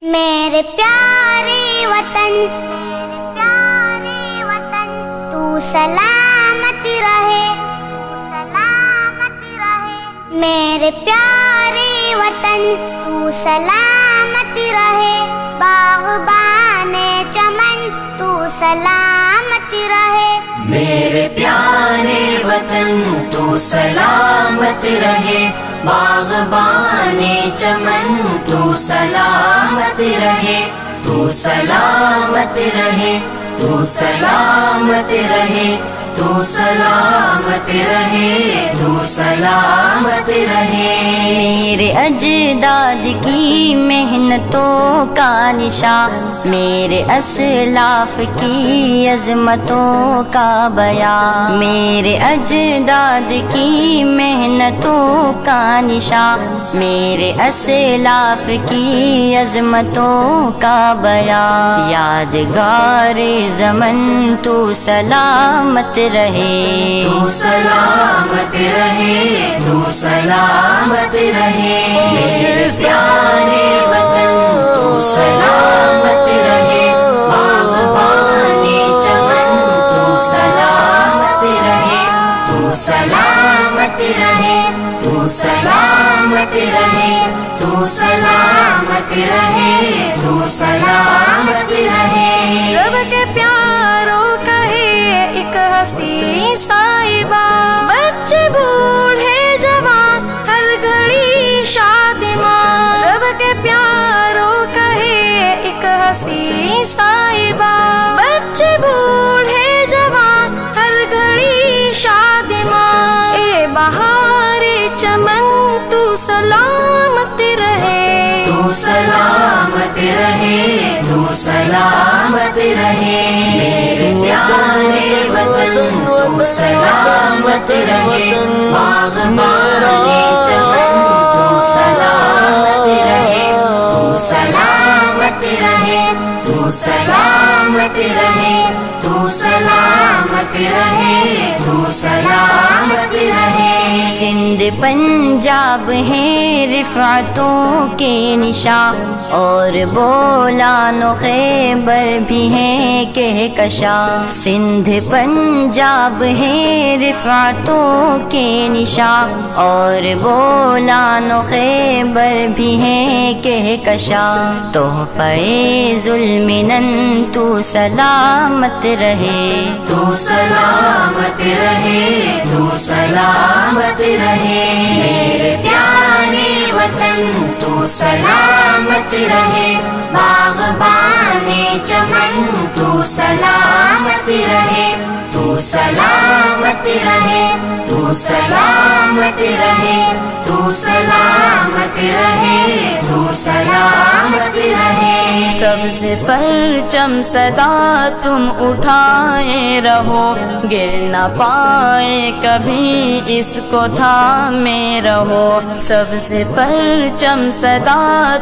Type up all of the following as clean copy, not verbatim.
میرے پیارے وطن تو سلامت رہے میرے پیارے وطن تو سلامت رہے باغبان چمن تو سلامت رہے میرے پیارے وطن تو سلامت رہے باغبان چمن تو سلامت رہے تو سلامت رہے تو سلامت رہے تو سلامت رہے تو سلامت رہے میرے اجداد کی محنتوں کا نشان میرے اسلاف کی عظمتوں کا بیان میرے اجداد کی محنتوں کا نشان میرے اسلاف کی عظمتوں کا بیان یادگار زمن تو سلامت رہے تو سلامت رہے تو سلامت رہے میرے پیارے وطن تو سلامت رہے باغبان چمن تو سلامت رہے تو سلامت رہے تو سلامت رہے تو سلامت رہے تو سلامت رہے رب کے پیاروں کا ہے ایک حسین صاحبہ بچے بوڑھے جوان ہر گھڑی شادمان رب کے پیاروں کا ہے ایک حسین صاحبہ بچے بوڑھے جوان ہر گھڑی شادمان اے بہار چمن تو سلامت رہے تو سلامت رہے تو سلامت رہے میرے پیارے وطن تو سلامت رہے باغبان چمن تو سلامت رہے تو سلامت رہے تو سلامت رہے تو سلامت رہے تو سلامت رہے سندھ پنجاب ہے رفعتوں کے نشان اور بولان و خیبر بھی ہیں کہکشاں سندھ پنجاب ہے رفعتوں کے نشان اور بولان و خیبر بھی ہیں کہکشاں تحفہ ذوالمنن تو سلامت رہے تو سلامت رہے تو سلامت رہے میرے پیارے وطن تو سلامت رہے باغبان چمن تو سلامت رہے تو سلامت رہے تو سلامت رہے تو سلامت رہے تو سلامت رہے سب سے پرچم صدا تم اٹھائے رہو گر نہ پائے کبھی اس کو تھامے رہو سب سے پرچم صدا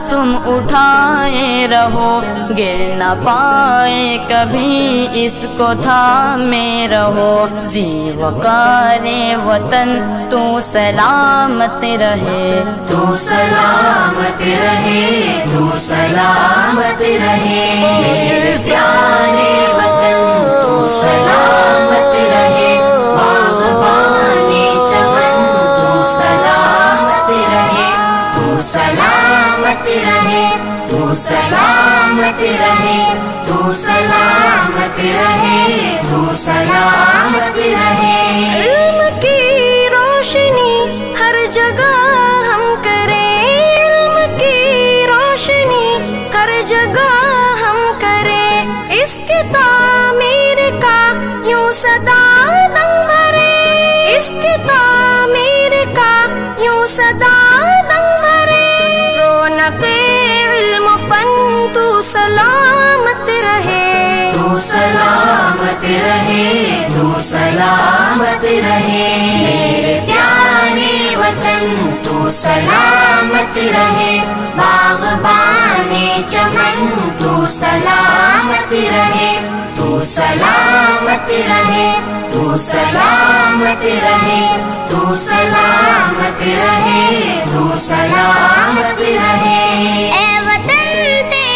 تم اٹھائے رہو گر نہ پائے کبھی اس کو تھامے رہو زی وقار وطن تو سلامت رہے تو سلامت رہے تو سلامت رہے میرے پیارے وطن تو سلامت رہے باغبان چمن تو سلامت رہے تو سلامت رہے تو سلامت رہے تو سلامت رہے تو سلامت رہے علم کی روشنی ہر جگہ ہم کریں علم کی روشنی ہر جگہ ہم کریں اس کی تعمیر کا یوں صدا دم بھرے اس کی تعمیر کا یوں صدا دم بھرے رونق علم فن تو سلامت رہے تو سلامت رہے تو سلامت رہے میرے پیارے وطن تو سلامت رہے باغبان چمن تو سلامت رہے تو سلامت رہے تو سلامت رہے تو سلامت رہے تو سلامت رہے اے وطن تیرے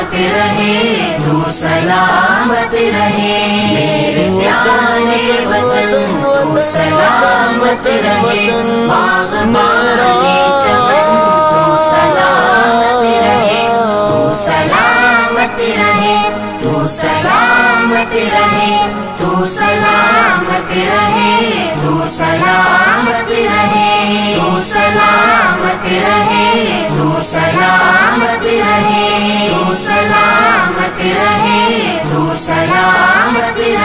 سلامت رہے تو سلامت رہے میرے پیارے وطن تو سلامت رہے باغبانے چمن تو سلامت رہے تو سلامت رہے تو سلامت رہے تو سلامت رہے تو سلامت رہے تو سلامت رہے تو سلامت رہے تو سلامت رہے تو سلامت رہے